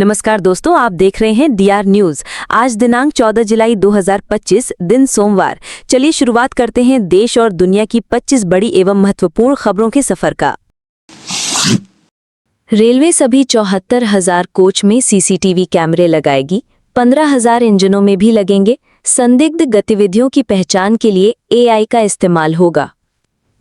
नमस्कार दोस्तों, आप देख रहे हैं डीआर न्यूज। आज दिनांक 14 जुलाई 2025 दिन सोमवार। चलिए शुरुआत करते हैं देश और दुनिया की 25 बड़ी एवं महत्वपूर्ण खबरों के सफर का। रेलवे सभी 74,000 कोच में सीसीटीवी कैमरे लगाएगी। 15,000 इंजनों में भी लगेंगे। संदिग्ध गतिविधियों की पहचान के लिए एआई का इस्तेमाल होगा।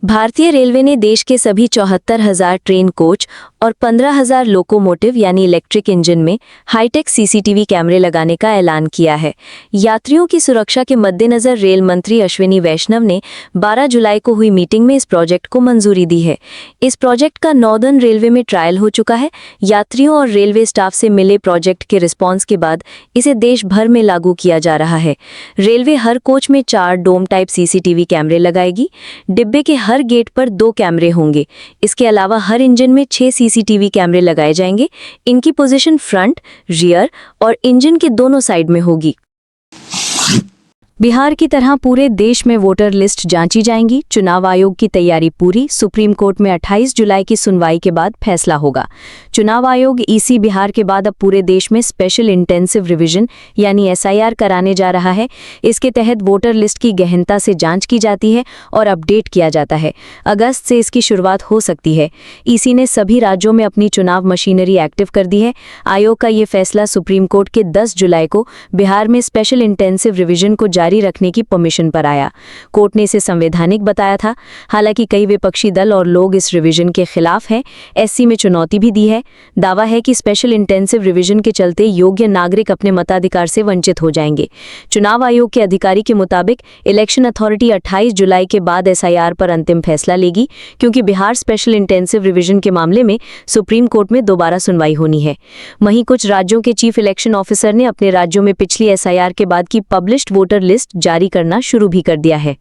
भारतीय रेलवे ने देश के सभी 74,000 ट्रेन कोच और 15,000 लोकोमोटिव यानी इलेक्ट्रिक इंजन में हाईटेक सीसीटीवी कैमरे लगाने का ऐलान किया है। यात्रियों की सुरक्षा के मद्देनजर रेल मंत्री अश्विनी वैष्णव ने 12 जुलाई को हुई मीटिंग में इस प्रोजेक्ट को मंजूरी दी है। इस प्रोजेक्ट का नॉर्दर्न रेलवे में ट्रायल हो चुका है। यात्रियों और रेलवे स्टाफ से मिले प्रोजेक्ट के रिस्पॉन्स के बाद इसे देश भर में लागू किया जा रहा है। रेलवे हर कोच में 4 डोम टाइप सीसीटीवी कैमरे लगाएगी। डिब्बे के हर गेट पर 2 कैमरे होंगे। इसके अलावा हर इंजन में 6 सीसीटीवी कैमरे लगाए जाएंगे। इनकी पोजीशन फ्रंट, रियर और इंजन के दोनों साइड में होगी। बिहार की तरह पूरे देश में वोटर लिस्ट जांची जाएंगी। चुनाव आयोग की तैयारी पूरी। सुप्रीम कोर्ट में 28 जुलाई की सुनवाई के बाद फैसला होगा। चुनाव आयोग ईसी बिहार के बाद अब पूरे देश में स्पेशल इंटेंसिव रिवीजन यानी एसआईआर कराने जा रहा है। इसके तहत वोटर लिस्ट की गहनता से जांच की जाती है और अपडेट किया जाता है। अगस्त से इसकी शुरुआत हो सकती है। ईसी ने सभी राज्यों में अपनी चुनाव मशीनरी एक्टिव कर दी है। आयोग का ये फैसला सुप्रीम कोर्ट के 10 जुलाई को बिहार में स्पेशल इंटेंसिव रिवीजन को जारी रखने की परमिशन पर आया। कोर्ट ने इसे संवैधानिक बताया था। हालांकि कई विपक्षी दल और लोग इस रिवीजन के खिलाफ हैं। एससी में चुनौती भी दी है। दावा है कि स्पेशल इंटेंसिव रिवीजन के चलते योग्य नागरिक अपने मताधिकार से वंचित हो जाएंगे। चुनाव आयोग के अधिकारी के मुताबिक इलेक्शन अथॉरिटी 28 जुलाई के बाद एसआईआर पर अंतिम फैसला लेगी, क्योंकि बिहार स्पेशल इंटेंसिव रिवीजन के मामले में सुप्रीम कोर्ट में दोबारा सुनवाई होनी है। वहीं कुछ राज्यों के चीफ इलेक्शन ऑफिसर ने अपने राज्यों में पिछली एसआईआर के बाद की पब्लिश्ड वोटर लिस्ट जारी करना शुरू भी कर दिया है।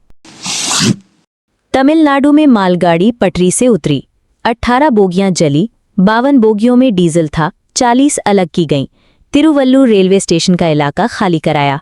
तमिलनाडु में मालगाड़ी पटरी से उतरी। 18 बोगियां जली। 52 बोगियों में डीजल था। 40 अलग की गईं। तिरुवल्लुर रेलवे स्टेशन का इलाका खाली कराया।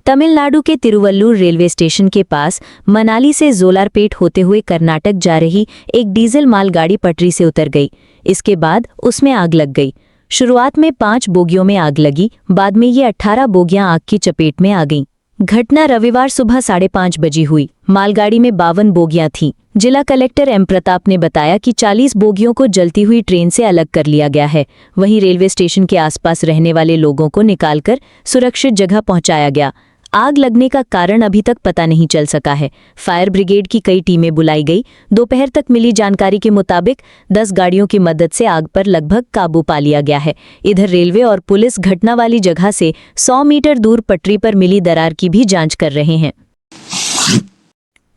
तमिलनाडु के तिरुवल्लुर रेलवे स्टेशन के पास मनाली से जोलारपेट होते हुए कर्नाटक जा रही एक डीजल मालगाड़ी पटरी से उतर गई। इसके बाद उसमें आग लग गई। शुरुआत में 5 बोगियों में आग लगी। बाद में ये 18 बोगियां आग की चपेट में आ गईं। घटना रविवार सुबह 5:30 बजे हुई। मालगाड़ी में 52 बोगियां थीं। जिला कलेक्टर एम प्रताप ने बताया कि 40 बोगियों को जलती हुई ट्रेन से अलग कर लिया गया है। वहीं रेलवे स्टेशन के आसपास रहने वाले लोगों को निकालकर सुरक्षित जगह पहुंचाया गया। आग लगने का कारण अभी तक पता नहीं चल सका है। फायर ब्रिगेड की कई टीमें बुलाई गई। दोपहर तक मिली जानकारी के मुताबिक 10 गाड़ियों की मदद से आग पर लगभग काबू पा लिया गया है। इधर रेलवे और पुलिस घटना वाली जगह से 100 मीटर दूर पटरी पर मिली दरार की भी जांच कर रहे हैं।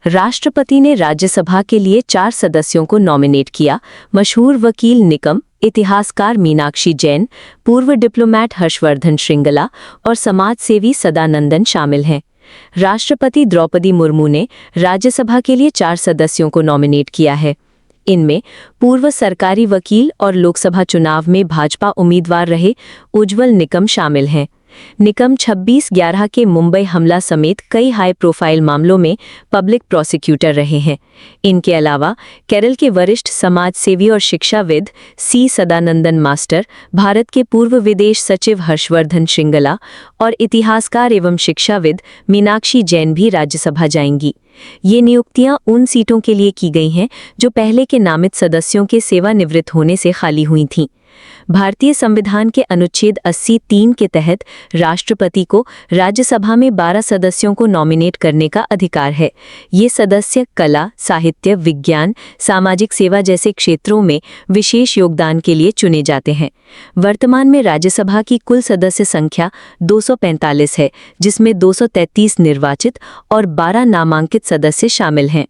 राष्ट्रपति ने राज्यसभा के लिए 4 सदस्यों को नॉमिनेट किया। मशहूर वकील निकम, इतिहासकार मीनाक्षी जैन, पूर्व डिप्लोमैट हर्षवर्धन श्रृंगला और समाजसेवी सदानंदन शामिल हैं। राष्ट्रपति द्रौपदी मुर्मू ने राज्यसभा के लिए 4 सदस्यों को नॉमिनेट किया है। इनमें पूर्व सरकारी वकील और लोकसभा चुनाव में भाजपा उम्मीदवार रहे उज्ज्वल निकम शामिल हैं। निकम 26/11 के मुंबई हमला समेत कई हाई प्रोफाइल मामलों में पब्लिक प्रोसिक्यूटर रहे हैं। इनके अलावा केरल के वरिष्ठ समाजसेवी और शिक्षाविद सी सदानंदन मास्टर, भारत के पूर्व विदेश सचिव हर्षवर्धन श्रृंगला और इतिहासकार एवं शिक्षाविद मीनाक्षी जैन भी राज्यसभा जाएंगी। ये नियुक्तियां उन सीटों के लिए की गई हैं जो पहले के नामित सदस्यों के सेवानिवृत्त होने से खाली हुई थीं। भारतीय संविधान के अनुच्छेद 80(3) के तहत राष्ट्रपति को राज्यसभा में 12 सदस्यों को नॉमिनेट करने का अधिकार है। ये सदस्य कला, साहित्य, विज्ञान, सामाजिक सेवा जैसे क्षेत्रों में विशेष योगदान के लिए चुने जाते हैं। वर्तमान में राज्यसभा की कुल सदस्य संख्या 245 है, जिसमें 233 निर्वाचित और 12 नामांकित सदस्य शामिल हैं।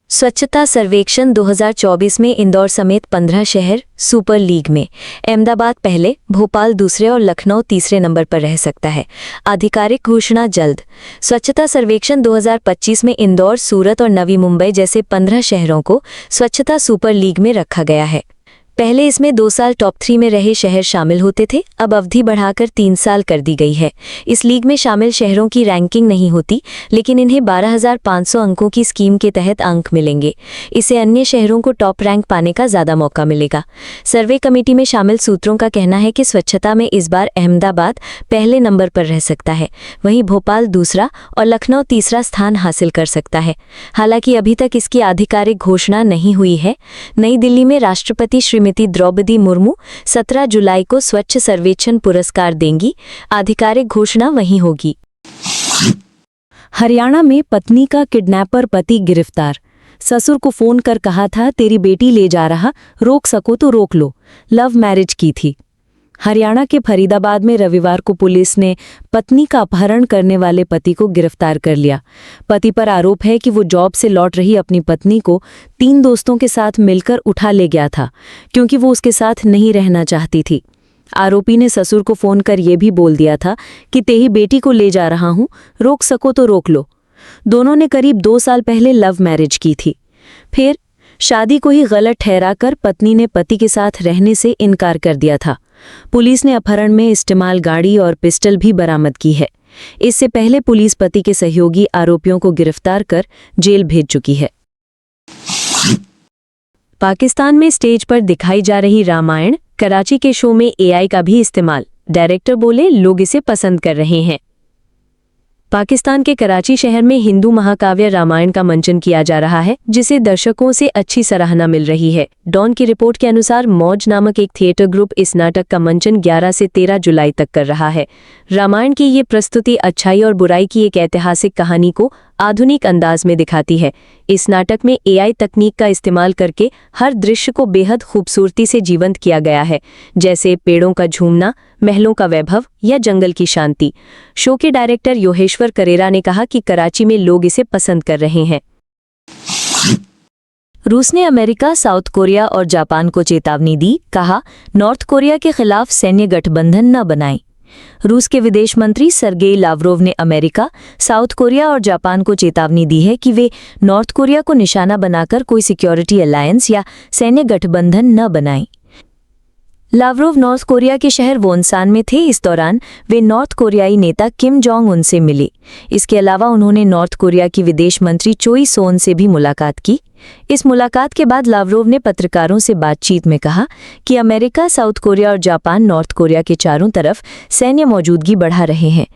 स्वच्छता सर्वेक्षण 2024 में इंदौर समेत 15 शहर सुपर लीग में। अहमदाबाद पहले, भोपाल दूसरे और लखनऊ तीसरे नंबर पर रह सकता है। आधिकारिक घोषणा जल्द। स्वच्छता सर्वेक्षण 2025 में इंदौर, सूरत और नवी मुंबई जैसे 15 शहरों को स्वच्छता सुपर लीग में रखा गया है। पहले इसमें 2 साल टॉप 3 में रहे शहर शामिल होते थे, अब अवधि बढ़ाकर 3 साल कर दी गई है। इस लीग में शामिल शहरों की रैंकिंग नहीं होती, लेकिन इन्हें 12,500 अंकों की स्कीम के तहत अंक मिलेंगे। इससे अन्य शहरों को टॉप रैंक पाने का ज़्यादा मौका मिलेगा। सर्वे कमेटी में शामिल सूत्रों का कहना है कि स्वच्छता में इस बार अहमदाबाद पहले नंबर पर रह सकता है, वहीं भोपाल दूसरा और लखनऊ तीसरा स्थान हासिल कर सकता है। हालांकि अभी तक इसकी आधिकारिक घोषणा नहीं हुई है। नई दिल्ली में राष्ट्रपति श्रीमती द्रौपदी मुर्मू 17 जुलाई को स्वच्छ सर्वेक्षण पुरस्कार देंगी। आधिकारिक घोषणा वहीं होगी। हरियाणा में पत्नी का किडनैपर पति गिरफ्तार। ससुर को फोन कर कहा था तेरी बेटी ले जा रहा, रोक सको तो रोक लो। लव मैरिज की थी। हरियाणा के फरीदाबाद में रविवार को पुलिस ने पत्नी का अपहरण करने वाले पति को गिरफ्तार कर लिया। पति पर आरोप है कि वो जॉब से लौट रही अपनी पत्नी को 3 दोस्तों के साथ मिलकर उठा ले गया था, क्योंकि वो उसके साथ नहीं रहना चाहती थी। आरोपी ने ससुर को फोन कर ये भी बोल दिया था कि तेरी बेटी को ले जा रहा हूं, रोक सको तो रोक लो। दोनों ने करीब 2 साल पहले लव मैरिज की थी। फिर शादी को ही गलत ठहराकर पत्नी ने पति के साथ रहने से इनकार कर दिया था। पुलिस ने अपहरण में इस्तेमाल गाड़ी और पिस्टल भी बरामद की है। इससे पहले पुलिस पति के सहयोगी आरोपियों को गिरफ्तार कर जेल भेज चुकी है। पाकिस्तान में स्टेज पर दिखाई जा रही रामायण, कराची के शो में एआई का भी इस्तेमाल। डायरेक्टर बोले लोग इसे पसंद कर रहे हैं। पाकिस्तान के कराची शहर में हिंदू महाकाव्य रामायण का मंचन किया जा रहा है, जिसे दर्शकों से अच्छी सराहना मिल रही है। डॉन की रिपोर्ट के अनुसार मौज नामक एक थिएटर ग्रुप इस नाटक का मंचन 11 से 13 जुलाई तक कर रहा है। रामायण की ये प्रस्तुति अच्छाई और बुराई की एक ऐतिहासिक कहानी को आधुनिक अंदाज में दिखाती है। इस नाटक में एआई तकनीक का इस्तेमाल करके हर दृश्य को बेहद खूबसूरती से जीवंत किया गया है, जैसे पेड़ों का झूमना, महलों का वैभव या जंगल की शांति। शो के डायरेक्टर योहेश्वर करेरा ने कहा कि कराची में लोग इसे पसंद कर रहे हैं। रूस ने अमेरिका, साउथ कोरिया और जापान को चेतावनी दी। कहा, नॉर्थ कोरिया के खिलाफ सैन्य गठबंधन न बनाएं। रूस के विदेश मंत्री सर्गेई लावरोव ने अमेरिका, साउथ कोरिया और जापान को चेतावनी दी है कि वे नॉर्थ कोरिया को निशाना बनाकर कोई सिक्योरिटी अलायंस या सैन्य गठबंधन न बनाएं। लावरोव नॉर्थ कोरिया के शहर वोनसान में थे। इस दौरान वे नॉर्थ कोरियाई नेता किम जोंग उन से मिले। इसके अलावा उन्होंने नॉर्थ कोरिया की विदेश मंत्री चोई सोन से भी मुलाकात की। इस मुलाकात के बाद लावरोव ने पत्रकारों से बातचीत में कहा कि अमेरिका, साउथ कोरिया और जापान नॉर्थ कोरिया के चारों तरफ सैन्य मौजूदगी बढ़ा रहे हैं।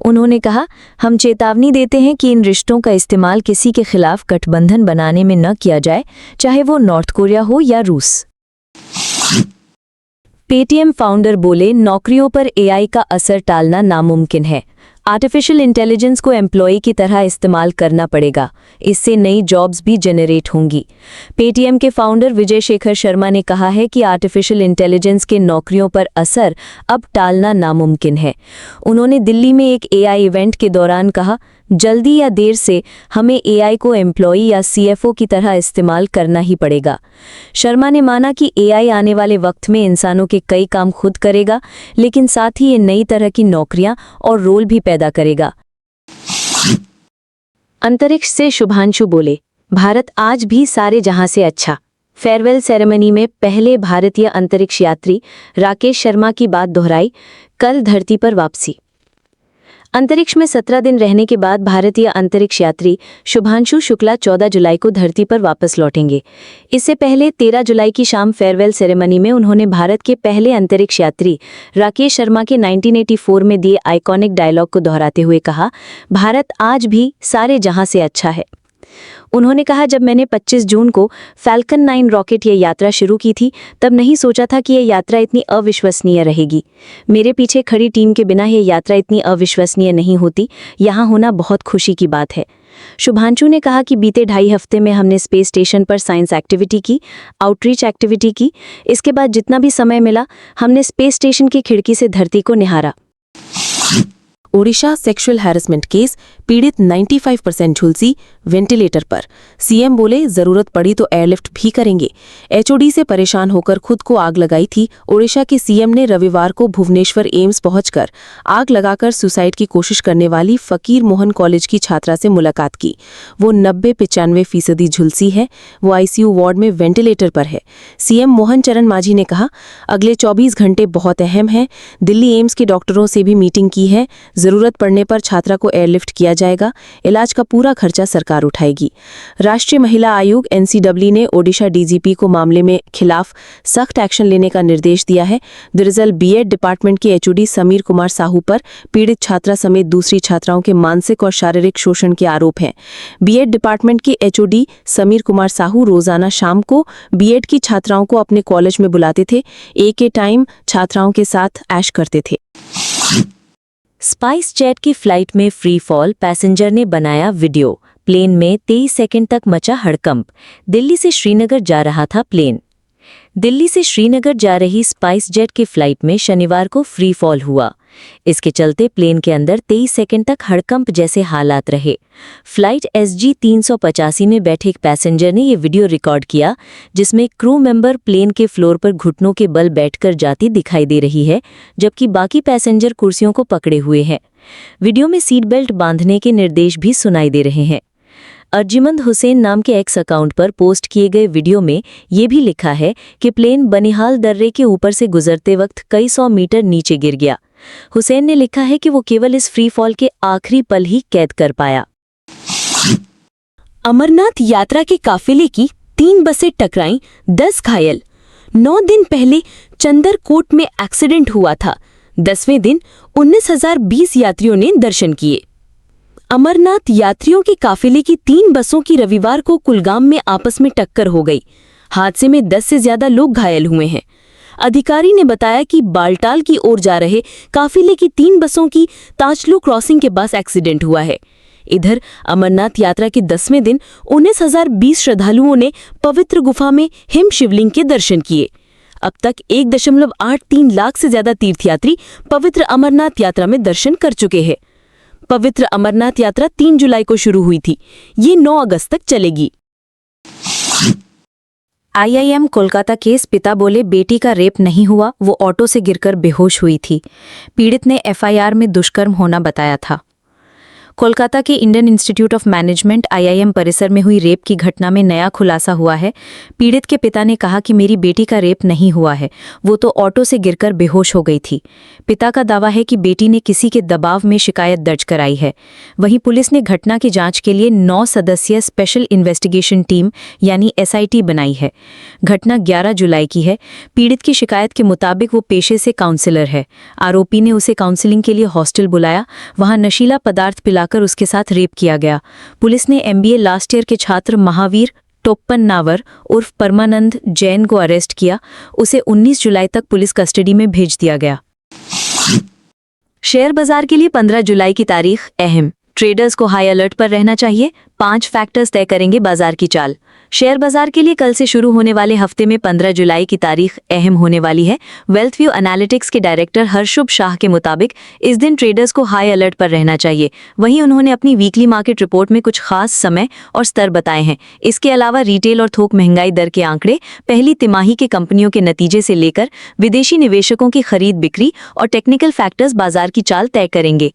उन्होंने कहा, हम चेतावनी देते हैं कि इन रिश्तों का इस्तेमाल किसी के खिलाफ गठबंधन बनाने में न किया जाए, चाहे वो नॉर्थ कोरिया हो या रूस। पेटीएम फाउंडर बोले नौकरियों पर एआई का असर टालना नामुमकिन है। आर्टिफिशियल इंटेलिजेंस को एम्प्लॉय की तरह इस्तेमाल करना पड़ेगा, इससे नई जॉब्स भी जनरेट होंगी। पेटीएम के फाउंडर विजय शेखर शर्मा ने कहा है कि आर्टिफिशियल इंटेलिजेंस के नौकरियों पर असर अब टालना नामुमकिन है। उन्होंने दिल्ली में एक एआई इवेंट के दौरान कहा, जल्दी या देर से हमें एआई को एम्प्लॉय या सीएफओ की तरह इस्तेमाल करना ही पड़ेगा। शर्मा ने माना कि एआई आने वाले वक्त में इंसानों के कई काम खुद करेगा, लेकिन साथ ही ये नई तरह की नौकरियां और रोल भी पैदा करेगा। अंतरिक्ष से शुभांशु बोले, भारत आज भी सारे जहां से अच्छा। फेयरवेल सेरेमनी में पहले भारतीय अंतरिक्ष यात्री राकेश शर्मा की बात दोहराई। कल धरती पर वापसी। अंतरिक्ष में 17 दिन रहने के बाद भारतीय अंतरिक्ष यात्री शुभांशु शुक्ला 14 जुलाई को धरती पर वापस लौटेंगे। इससे पहले 13 जुलाई की शाम फेयरवेल सेरेमनी में उन्होंने भारत के पहले अंतरिक्ष यात्री राकेश शर्मा के 1984 में दिए आइकॉनिक डायलॉग को दोहराते हुए कहा, भारत आज भी सारे जहां से अच्छा है। उन्होंने कहा, जब मैंने 25 जून को फैल्कन 9 रॉकेट ये यात्रा शुरू की थी, तब नहीं सोचा था कि यह यात्रा इतनी अविश्वसनीय रहेगी। मेरे पीछे खड़ी टीम के बिना यह यात्रा इतनी अविश्वसनीय नहीं होती। यहाँ होना बहुत खुशी की बात है। शुभांशु ने कहा कि बीते 2.5 हफ्ते में हमने स्पेस स्टेशन पर साइंस एक्टिविटी की, आउटरीच एक्टिविटी की। इसके बाद जितना भी समय मिला, हमने स्पेस स्टेशन की खिड़की से धरती को निहारा। ओडिशा सेक्सुअल हैरेसमेंट केस, पीड़ित 95% झुलसी, वेंटिलेटर पर। सीएम बोले जरूरत पड़ी तो एयरलिफ्ट भी करेंगे। एचओडी से परेशान होकर खुद को आग लगाई थी। ओडिशा के सीएम ने रविवार को भुवनेश्वर एम्स पहुंचकर आग लगाकर सुसाइड की कोशिश करने वाली फकीर मोहन कॉलेज की छात्रा से मुलाकात की। वो 90-95% झुलसी है। वो आईसीयू वार्ड में वेंटिलेटर पर है। सीएम मोहन चरण मांझी ने कहा, अगले 24 घंटे बहुत अहम हैं। दिल्ली एम्स के डॉक्टरों से भी मीटिंग की है। जरूरत पड़ने पर छात्रा को एयरलिफ्ट किया जाएगा। इलाज का पूरा खर्चा सरकार उठाएगी। राष्ट्रीय महिला आयोग एनसीडब्ल्यू ने ओडिशा डीजीपी को मामले में खिलाफ सख्त एक्शन लेने का निर्देश दिया है। दरअसल बीएड डिपार्टमेंट के एचओडी समीर कुमार साहू पर पीड़ित छात्रा समेत दूसरी छात्राओं के मानसिक और शारीरिक शोषण के आरोप हैं। बीएड डिपार्टमेंट के एचओडी समीर कुमार साहू रोजाना शाम को बीएड की छात्राओं को अपने कॉलेज में बुलाते थे। एक के टाइम छात्राओं के साथ ऐश करते थे। स्पाइस जेट की फ्लाइट में फ्री फॉल, पैसेंजर ने बनाया वीडियो। प्लेन में 23 सेकंड तक मचा हड़कंप। दिल्ली से श्रीनगर जा रहा था प्लेन। दिल्ली से श्रीनगर जा रही स्पाइस जेट की फ्लाइट में शनिवार को फ्री फॉल हुआ। इसके चलते प्लेन के अंदर 23 सेकंड तक हड़कंप जैसे हालात रहे। फ्लाइट SG 385 में बैठे एक पैसेंजर ने ये वीडियो रिकॉर्ड किया, जिसमें क्रू मेंबर प्लेन के फ्लोर पर घुटनों के बल बैठकर जाती दिखाई दे रही है, जबकि बाकी पैसेंजर कुर्सियों को पकड़े हुए हैं। वीडियो में सीट बेल्ट बांधने के निर्देश भी सुनाई दे रहे हैं। अर्जिमंद हुसैन नाम के एक्स अकाउंट पर पोस्ट किए गए वीडियो में ये भी लिखा है कि प्लेन बनिहाल दर्रे के ऊपर से गुजरते वक्त कई 100 मीटर नीचे गिर गया। हुसैन ने लिखा है कि वो केवल इस फ्री फॉल के आखिरी पल ही कैद कर पाया। अमरनाथ यात्रा के काफिले की 3 बसें टकराईं, 10 घायल। 9 दिन पहले चंदरकोट में एक्सीडेंट हुआ था। 10वें दिन 19,020 यात्रियों ने दर्शन किए। अमरनाथ यात्रियों के काफिले की 3 बसों की रविवार को कुलगाम में आपस में टक्कर हो गई। हादसे में 10 से ज्यादा लोग घायल हुए हैं। अधिकारी ने बताया कि बालटाल की ओर जा रहे काफिले की 3 बसों की ताचलू क्रॉसिंग के पास एक्सीडेंट हुआ है। इधर अमरनाथ यात्रा के 10वें दिन 19,020 श्रद्धालुओं ने पवित्र गुफा में हिम शिवलिंग के दर्शन किए। अब तक 1.83 लाख से ज्यादा तीर्थयात्री पवित्र अमरनाथ यात्रा में दर्शन कर चुके हैं। पवित्र अमरनाथ यात्रा 3 जुलाई को शुरू हुई थी। ये 9 अगस्त तक चलेगी। IIM कोलकाता केस, पिता बोले बेटी का रेप नहीं हुआ, वो ऑटो से गिरकर बेहोश हुई थी। पीड़ित ने FIR में दुष्कर्म होना बताया था। कोलकाता के Indian institute of management IIM परिसर में हुई रेप की घटना में नया खुलासा हुआ है। पीड़ित के पिता ने कहा कि मेरी बेटी का रेप नहीं हुआ है, वो तो ऑटो से गिरकर बेहोश हो गई थी। पिता का दावा है कि बेटी ने किसी के दबाव में शिकायत दर्ज कराई है। वहीं पुलिस ने घटना की जांच के लिए 9 सदस्यीय स्पेशल इन्वेस्टिगेशन टीम यानी SIT बनाई है। घटना 11 जुलाई की है। पीड़ित की शिकायत के मुताबिक वो पेशे से काउंसलर है। आरोपी ने उसे काउंसलिंग के लिए हॉस्टल बुलाया, वहां नशीला पदार्थ पिलाकर उसके साथ रेप किया गया। पुलिस ने MBA लास्ट ईयर के छात्र महावीर टोप्पन नावर उर्फ परमानंद जैन को अरेस्ट किया। उसे 19 जुलाई तक पुलिस कस्टडी में भेज दिया गया। शेयर बाजार के लिए 15 जुलाई की तारीख अहम। ट्रेडर्स को हाई अलर्ट पर रहना चाहिए। 5 फैक्टर्स तय करेंगे बाजार की चाल। शेयर बाजार के लिए कल से शुरू होने वाले हफ्ते में 15 जुलाई की तारीख अहम होने वाली है। वेल्थ व्यू एनालिटिक्स के डायरेक्टर हर्षुभ शाह के मुताबिक इस दिन ट्रेडर्स को हाई अलर्ट पर रहना चाहिए। वहीं उन्होंने अपनी वीकली मार्केट रिपोर्ट में कुछ खास समय और स्तर बताए हैं। इसके अलावा रिटेल और थोक महंगाई दर के आंकड़े, पहली तिमाही के कंपनियों के नतीजे से लेकर विदेशी निवेशकों की खरीद बिक्री और टेक्निकल फैक्टर्स बाजार की चाल तय करेंगे।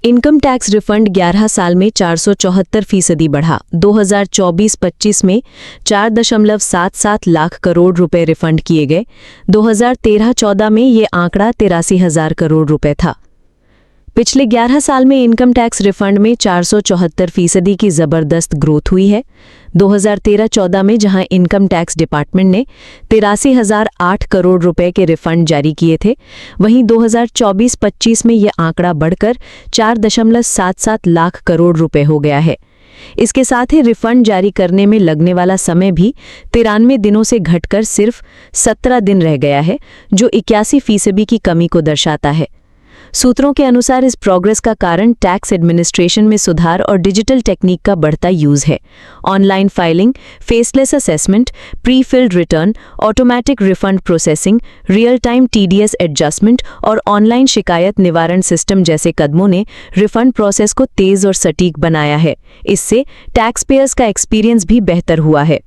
इनकम टैक्स रिफंड 11 साल में 474% बढ़ा। 2024-25 में 4.77 लाख करोड़ रुपए रिफंड किए गए। 2013-14 में ये आंकड़ा 83,000 करोड़ रुपए था। पिछले 11 साल में इनकम टैक्स रिफंड में 474% की जबरदस्त ग्रोथ हुई है। 2013-14 में जहां इनकम टैक्स डिपार्टमेंट ने 83,008 करोड़ रुपए के रिफंड जारी किए थे, वहीं 2024-25 में यह आंकड़ा बढ़कर 4.77 लाख करोड़ रुपए हो गया है। इसके साथ ही रिफंड जारी करने में लगने वाला समय भी 93 दिनों से घटकर सिर्फ 17 दिन रह गया है, जो 81% की कमी को दर्शाता है। सूत्रों के अनुसार इस प्रोग्रेस का कारण टैक्स एडमिनिस्ट्रेशन में सुधार और डिजिटल टेक्निक का बढ़ता यूज है। Online filing, faceless assessment, pre filled return, automatic refund processing, real time TDS adjustment और ऑनलाइन शिकायत निवारण सिस्टम जैसे कदमों ने रिफंड प्रोसेस को तेज और सटीक बनाया है। इससे टैक्स पेयर्स का एक्सपीरियंस भी बेहतर हुआ है।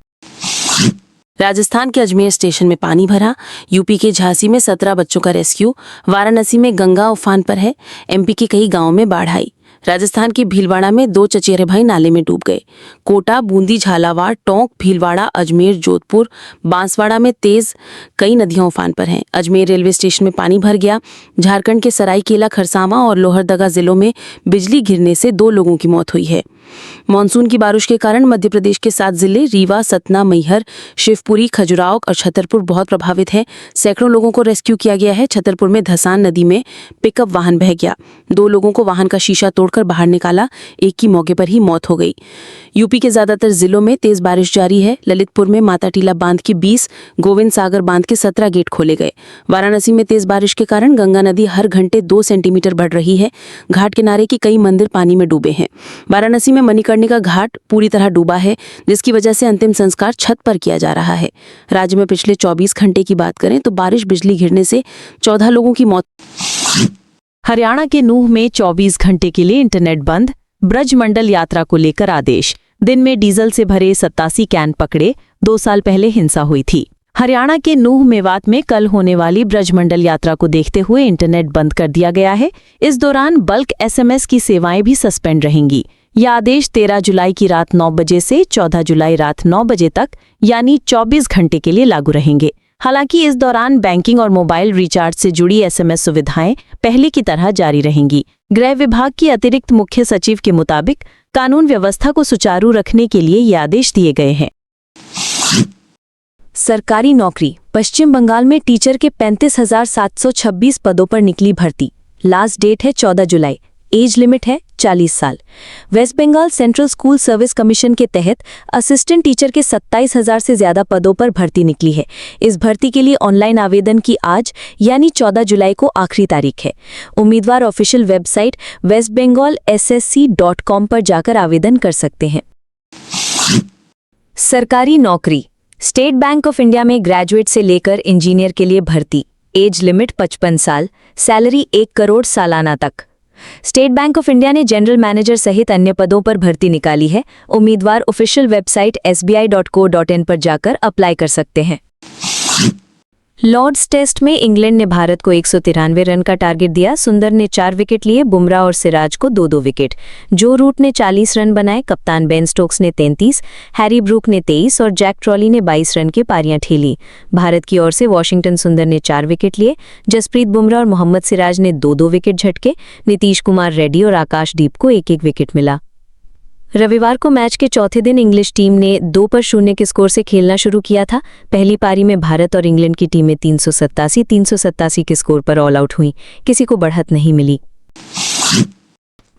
राजस्थान के अजमेर स्टेशन में पानी भरा, यूपी के झांसी में 17 बच्चों का रेस्क्यू, वाराणसी में गंगा उफान पर है, एमपी के कई गांवों में बाढ़ आई। राजस्थान के भीलवाड़ा में 2 चचेरे भाई नाले में डूब गए। कोटा, बूंदी, झालावाड़, टोंक, भीलवाड़ा, अजमेर, जोधपुर, बांसवाड़ा में तेज कई नदियां उफान पर हैं। अजमेर रेलवे स्टेशन में पानी भर गया। झारखंड के सरायकेला, खरसावां और लोहरदगा जिलों में बिजली गिरने से 2 लोगों की मौत हुई है। मानसून की बारिश के कारण मध्य प्रदेश के 7 जिले रीवा, सतना, मैहर, शिवपुरी, खजुराहो और छतरपुर बहुत प्रभावित हैं। सैकड़ों लोगों को रेस्क्यू किया गया है। छतरपुर में धसान नदी में पिकअप वाहन बह गया। 2 लोगों को वाहन का शीशा तोड़कर बाहर निकाला, एक की मौके पर ही मौत हो गई। यूपी के ज्यादातर जिलों में तेज बारिश जारी है। ललितपुर में माता टीला बांध के 20, गोविंद सागर बांध के 17 गेट खोले गए। वाराणसी में तेज बारिश के कारण गंगा नदी हर घंटे 2 सेंटीमीटर बढ़ रही है। घाट किनारे के कई मंदिर पानी में डूबे हैं। वाराणसी में मणिकर्णिका घाट पूरी तरह डूबा है, जिसकी वजह से अंतिम संस्कार छत पर किया जा रहा है। राज्य में पिछले 24 घंटे की बात करें तो बारिश, बिजली गिरने से 14 लोगों की मौत। हरियाणा के नूह में 24 घंटे के लिए इंटरनेट बंद। ब्रजमंडल यात्रा को लेकर आदेश। दिन में डीजल से भरे 87 कैन पकड़े। 2 साल पहले हिंसा हुई थी। हरियाणा के नूह मेवात में कल होने वाली ब्रजमंडल यात्रा को देखते हुए इंटरनेट बंद कर दिया गया है। इस दौरान बल्क एसएमएस की सेवाएं भी सस्पेंड रहेंगी। यह आदेश 13 जुलाई की रात 9 बजे से 14 जुलाई रात 9 बजे तक यानी 24 घंटे के लिए लागू रहेंगे। हालांकि इस दौरान बैंकिंग और मोबाइल रिचार्ज से जुड़ी एसएमएस सुविधाएं पहले की तरह जारी रहेंगी। गृह विभाग की अतिरिक्त मुख्य सचिव के मुताबिक कानून व्यवस्था को सुचारू रखने के लिए ये आदेश दिए गए हैं। सरकारी नौकरी। पश्चिम बंगाल में टीचर के 35,726 पदों पर निकली भर्ती। लास्ट डेट है 14 जुलाई। एज लिमिट है 40 साल। West Bengal central school service commission के तहत असिस्टेंट टीचर के 27,000 से ज्यादा पदों पर भर्ती निकली है। इस भर्ती के लिए ऑनलाइन आवेदन की आज यानी 14 जुलाई को आखिरी तारीख है। उम्मीदवार ऑफिशियल वेबसाइट westbengalssc.com पर जाकर आवेदन कर सकते हैं। सरकारी नौकरी। स्टेट बैंक ऑफ इंडिया में ग्रेजुएट से लेकर इंजीनियर के लिए भर्ती। एज लिमिट 55 साल। सैलरी 1 करोड़ सालाना तक। स्टेट बैंक ऑफ इंडिया ने जनरल मैनेजर सहित अन्य पदों पर भर्ती निकाली है। उम्मीदवार ऑफिशियल वेबसाइट sbi.co.in पर जाकर अप्लाई कर सकते हैं। लॉर्ड्स टेस्ट में इंग्लैंड ने भारत को 193 रन का टारगेट दिया। सुंदर ने 4 विकेट लिए, बुमराह और सिराज को 2-2 विकेट। जो रूट ने 40 रन बनाए, कप्तान बेन स्टोक्स ने 33, हैरी ब्रूक ने 23 और जैक ट्रॉली ने 22 रन की पारियां ठेली। भारत की ओर से वॉशिंगटन सुंदर ने 4 विकेट लिए, जसप्रीत बुमराह और मोहम्मद सिराज ने 2-2 विकेट झटके। नीतीश कुमार रेड्डी और आकाशदीप को 1-1 विकेट मिला। रविवार को मैच के चौथे दिन इंग्लिश टीम ने 2-0 के स्कोर से खेलना शुरू किया था। पहली पारी में भारत और इंग्लैंड की टीमें 387 के स्कोर पर ऑल आउट हुईं। किसी को बढ़त नहीं मिली।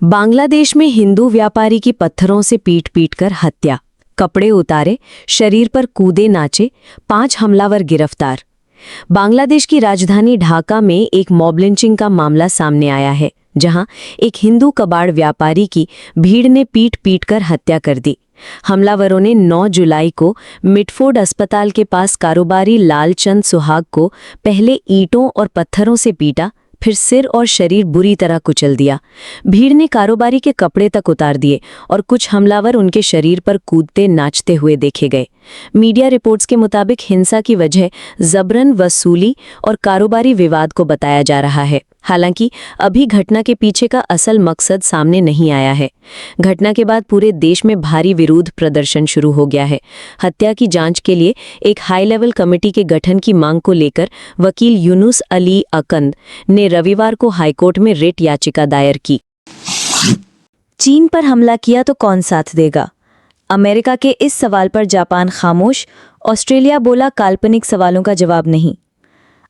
बांग्लादेश में हिंदू व्यापारी की पत्थरों से पीट कर हत्या। कपड़े उतारे, शरीर पर कूदे नाचे, 5 हमलावर गिरफ्तार। बांग्लादेश की राजधानी ढाका में एक मॉब लिंचिंग का मामला सामने आया है, जहां एक हिंदू कबाड़ व्यापारी की भीड़ ने पीट कर हत्या कर दी। हमलावरों ने 9 जुलाई को मिडफोर्ड अस्पताल के पास कारोबारी लालचंद सुहाग को पहले ईंटों और पत्थरों से पीटा, फिर सिर और शरीर बुरी तरह कुचल दिया। भीड़ ने कारोबारी के कपड़े तक उतार दिए और कुछ हमलावर उनके शरीर पर कूदते नाचते हुए देखे गए। मीडिया रिपोर्ट्स के मुताबिक हिंसा की वजह जबरन वसूली और कारोबारी विवाद को बताया जा रहा है। हालांकि अभी घटना के पीछे का असल मकसद सामने नहीं आया है। घटना के बाद पूरे देश में भारी विरोध प्रदर्शन शुरू हो गया है। हत्या की जांच के लिए एक हाई लेवल कमेटी के गठन की मांग को लेकर वकील यूनुस अली अकंद ने रविवार को हाईकोर्ट में रिट याचिका दायर की। चीन पर हमला किया तो कौन साथ देगा? अमेरिका के इस सवाल पर जापान खामोश। ऑस्ट्रेलिया बोला काल्पनिक सवालों का जवाब नहीं।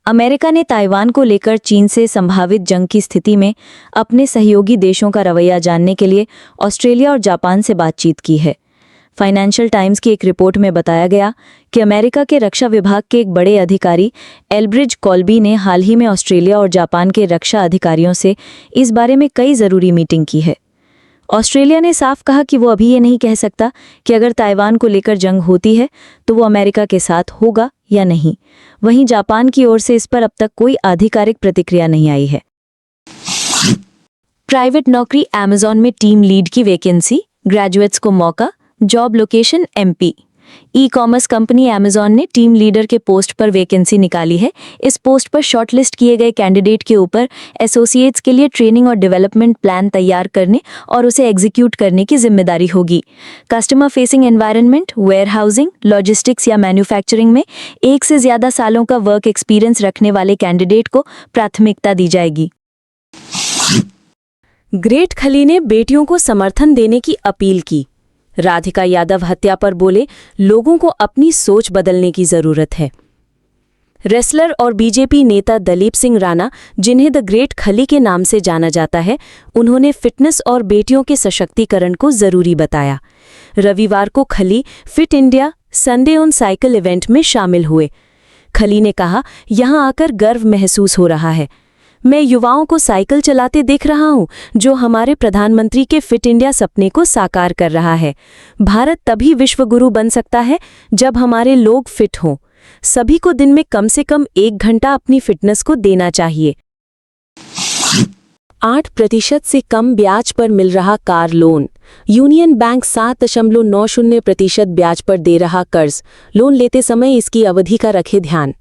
अमेरिका ने ताइवान को लेकर चीन से संभावित जंग की स्थिति में अपने सहयोगी देशों का रवैया जानने के लिए ऑस्ट्रेलिया और जापान से बातचीत की है। फाइनेंशियल टाइम्स की एक रिपोर्ट में बताया गया कि अमेरिका के रक्षा विभाग के एक बड़े अधिकारी एल्ब्रिज कॉल्बी ने हाल ही में ऑस्ट्रेलिया और जापान के रक्षा अधिकारियों से इस बारे में कई ज़रूरी मीटिंग की है। ऑस्ट्रेलिया ने साफ कहा कि वो अभी ये नहीं कह सकता कि अगर ताइवान को लेकर जंग होती है तो वो अमेरिका के साथ होगा या नहीं। वहीं जापान की ओर से इस पर अब तक कोई आधिकारिक प्रतिक्रिया नहीं आई है। प्राइवेट नौकरी अमेज़न में टीम लीड की वैकेंसी, ग्रेजुएट्स को मौका, job location MP. E commerce company Amazon ने टीम लीडर के पोस्ट पर वैकेंसी निकाली है। इस पोस्ट पर शॉर्टलिस्ट किए गए कैंडिडेट के ऊपर एसोसिएट्स के लिए ट्रेनिंग और डेवलपमेंट प्लान तैयार करने और उसे एग्जीक्यूट करने की जिम्मेदारी होगी। Customer facing environment, warehousing, logistics या मैन्युफैक्चरिंग में 1 से ज़्यादा सालों का वर्क एक्सपीरियंस रखने वाले कैंडिडेट को प्राथमिकता दी जाएगी। ग्रेट खली ने बेटियों को समर्थन देने की अपील की। राधिका यादव हत्या पर बोले, लोगों को अपनी सोच बदलने की जरूरत है। रेसलर और बीजेपी नेता दलीप सिंह राणा, जिन्हें द ग्रेट खली के नाम से जाना जाता है, उन्होंने फिटनेस और बेटियों के सशक्तिकरण को जरूरी बताया। रविवार को खली fit India Sunday on cycle event में शामिल हुए। खली ने कहा, यहां आकर गर्व महसूस हो रहा है। मैं युवाओं को साइकिल चलाते देख रहा हूं, जो हमारे प्रधानमंत्री के फिट इंडिया सपने को साकार कर रहा है। भारत तभी विश्वगुरु बन सकता है जब हमारे लोग फिट हों। सभी को दिन में कम से कम 1 घंटा अपनी फिटनेस को देना चाहिए। 8% से कम ब्याज पर मिल रहा कार लोन। यूनियन बैंक 7.90% ब्याज पर दे रहा कर्ज। लोन लेते समय इसकी अवधि का रखें ध्यान।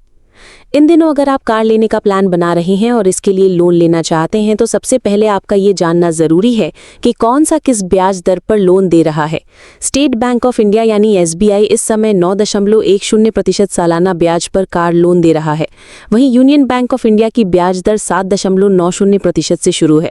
इन दिनों अगर आप कार लेने का प्लान बना रहे हैं और इसके लिए लोन लेना चाहते हैं तो सबसे पहले आपका ये जानना ज़रूरी है कि कौन सा किस ब्याज दर पर लोन दे रहा है। स्टेट बैंक ऑफ इंडिया यानी SBI इस समय 9.10% सालाना ब्याज पर कार लोन दे रहा है। वहीं यूनियन बैंक ऑफ इंडिया की ब्याज दर 7.90% से शुरू है।